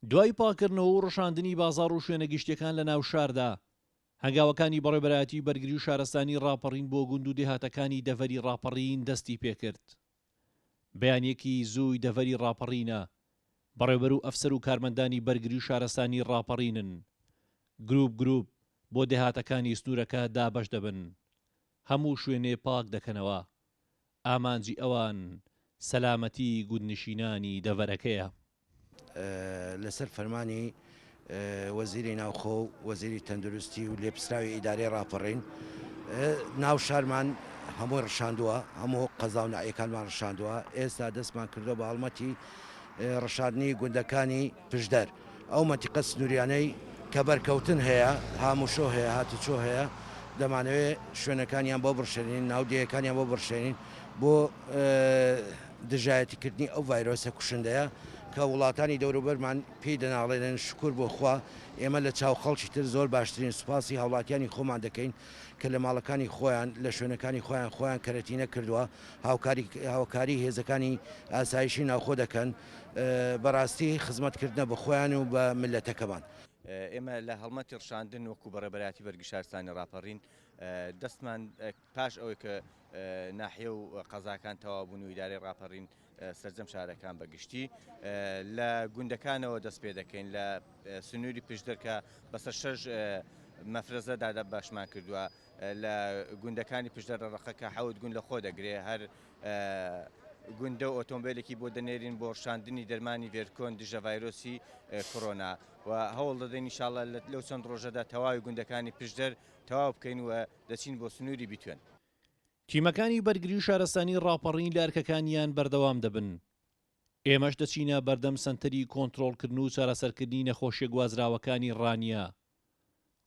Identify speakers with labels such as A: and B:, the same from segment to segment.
A: دوای پاکردنەوە و ڕەشاندنی بازاڕ و شوێنە گشتیەکان لە ناو شاردا، هەنگاوەکانی بەڕێوەبەرایەتی بەرگری و شارستانی ڕاپەڕین بۆ گوند و دێهاتەکانی دەڤەری ڕاپەڕین دەستی پێکرد. بەیانیەکی زووی دەڤەری ڕاپەڕینە بەڕێوەبەر و ئەفسەر و کارمەندانی بەرگری و شارستانی ڕاپەڕینن گروپ بۆ دێهاتەکانی سنوورەکە دابەش دەبن، هەموو شوێنێ پاک دەکەنەوە. ئامانجی ئەوان سەلامەتی گوندنشینانی دەڤەرەکەیە.
B: لەسەر فەرمانی وەزیری ناوخۆ و وەزیری تەندروستی و لێپسراوی ئیدارەی ڕاپەڕین ناو شارمان هەمووی ڕشاندووە، هەموو قەزا و نائیەکانمان ڕشاندووە. ئێستا دەستمان کردو بە هەڵمەتی ڕشاندنی گوندەکانی پشدەر، ئەو مەنتیقە سنووریانەی کە بەرکەوتن هەیە، هاموشۆ هەیە، هاتوچۆ هەیە، دەمانەوێت شوێنەکانیان بۆ بڕشێنین، ناودیەکانیان بۆ بڕشێنین بۆ دژایەتیکردنی ئەو ڤایرۆسە کوشندەیە کە وڵاتانی دەوروبەرمان پێی دەناڵێنن. شکر بۆ خوا ئێمە لە چاو خەڵکی تر زۆر باشترین سوپاسی هاوڵاتیانی خۆمان دەکەین کە لە ماڵەکانی خۆیان لە شوێنەکانی خۆیان کەرەتینە کردووە، هاوکاری هێزەکانی ئاسایشی ناوخۆ دەکەن بەڕاستی خزمەتکردنە بە خۆیان و بە ملەتەکەمان.
C: ئێمە لە هەڵمەتی ڕشاندن وەکو بەڕێبەراتی بەرگری شارستانی ڕاپەڕین دەستمان پاش ئەوەی کە ناحیە و قەزاکان تەواو بوون و ئیدارەی ڕاپەڕین سەرجەم شارەکان بەگشتی لە گوندەکانەوە دەست پێ دەکەین لە سنووری پشدەرکە بەسەر 6 مەفرەزەدا باشمان کردووە. لە گوندەکانی پشدەر ڕەقەکە 7 گوند لە خۆ دەگرێ، هەر گوندە و ئۆتۆمبیلێکی بۆ دەنێرین بۆ ڕشاندنی دەرمانی ڤێرکۆن دژە ڤایرۆسی کۆرۆنا و هەوڵ دەدەین ئینشاڵڵا لەو چەند ڕۆژەدا تەواوی گوندەکانی پشدەر تەواو بکەین و دەچین بۆ سنووری بیتوێن.
A: تیمەکانی بەرگری و شارستانی ڕاپەڕین لە ئەرکەکانیان بەردەوام دەبن. ئێمەش دەچینە بەردەم سەنتەری کۆنتڕۆڵکردن و چارەسەرکردنی نەخۆشیە گوازراوەکانی ڕانیا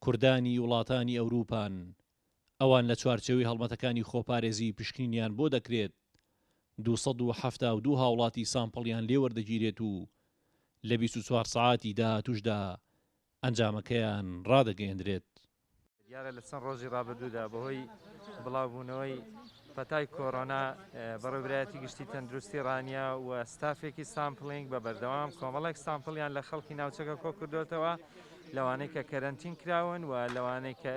A: کوردانی وڵاتانی ئەوروپان. ئەوان لە چوارچێوەی هەڵمەتەکانی خۆپارێزی پشکنینیان بۆ دەکرێت 272 هاوڵاتی سامپڵیان لێوەردەگیرێت و لە 24 ساعاتی داهاتووشدا ئەنجامەکەیان ڕادەگەیەندرێت.
D: دیارە لە چەند ڕۆژی ڕابردوودا بەهۆی بڵاوبوونەوەی پەتای کۆرۆنا بەڕێوەبەرایەتی گشتی تەندروستی ڕانیا و ستافێکی سامپڵینگ بە بەردەوام کۆمەڵێک سامپڵیان لە خەڵکی ناوچەکە کۆ کردوێتەوە، لەوانەی کە کەرەنتین کراون و لەوانەی کە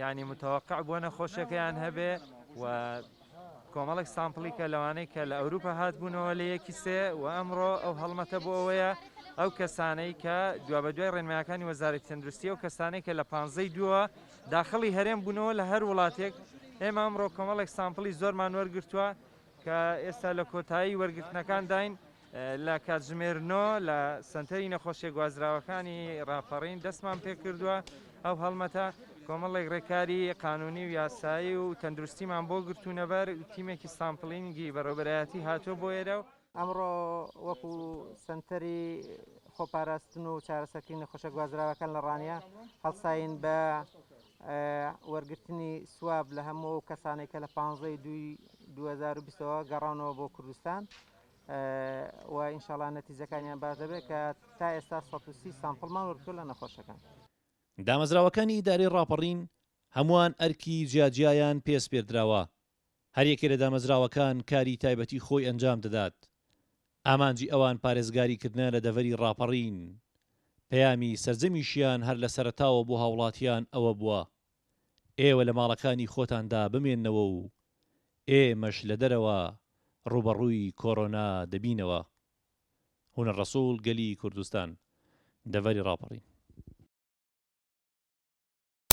D: یعنی متەوەقع بووە نەخۆشیەکەیان هەبێ و کۆمەڵێک سامپڵی کە لەوانەی کە لە ئەوروپا هاتبوونەوە لە 1 و ئەمڕۆ ئەو هەڵمەتە بۆ ئەوەیە ئەو کەسانەی کە دوای ڕێنمایەکانی وەزارەتی تەندروستی و کەسانەی کە لە 15 دووە داخڵی هەرێم بوونەوە لە هەر وڵاتێک. ئێمە ئەمڕۆ کۆمەڵێک سامپڵی زۆرمان وەرگرتووە کە ئێستا لە کۆتایی وەرگرتنەکان داین لە کاتژمێرنۆ لە سنتەری نەخۆشیە گوازراوەکانی ڕاپەڕین دەستمان پێ کردووە. ئەو هەڵمەتە کۆمەڵێک ڕێکاری قانونی و یاسایی و تەندروستیمان بۆ گرتوونەبەر تیمێکی سامپڵینگی بەڕێوەبەرایەتی هاتووە بۆ ئێرە و
E: ئەمڕۆ وەکو سنتەری خۆپاراستن و چارەسەرکردنی نەخۆشیە گوازراوەکان لە ڕانیا هەڵساین بە وەرگرتنی سواب لە هەموو کەسانێک کە لە 15 دوای 2020ەوە گەڕانەوە بۆ کوردستان و ئینشاڵڵا نەتیجەکانیان باش دەبێت کە تا ئێستا 130 سامپڵمان وەرگرتووە لە نەخۆشەکان.
A: دامەزراوەکانی ئیدارەی ڕاپەڕین هەمووان ئەرکی جیاجیایان پێس پێدراوە. هەریەکێ لە دامەزراوەکان کاری تایبەتی خۆی ئەنجام دەدات. ئامانجی ئەوان پارێزگاریکردنە لە دەڤەری ڕاپەڕین. پەیامی سەرجەمیشیان هەر لە سەرەتاوە بۆ هاوڵاتیان ئەوە بووە ئێوە لە ماڵەکانی خۆتاندا بمێننەوە و ئێمەش لە دەرەوە ڕوبەڕووی کۆرۆنا دەبینەوە. هونەر ڕەسوول گەلی کوردستان، دەڤەری ڕاپەڕین.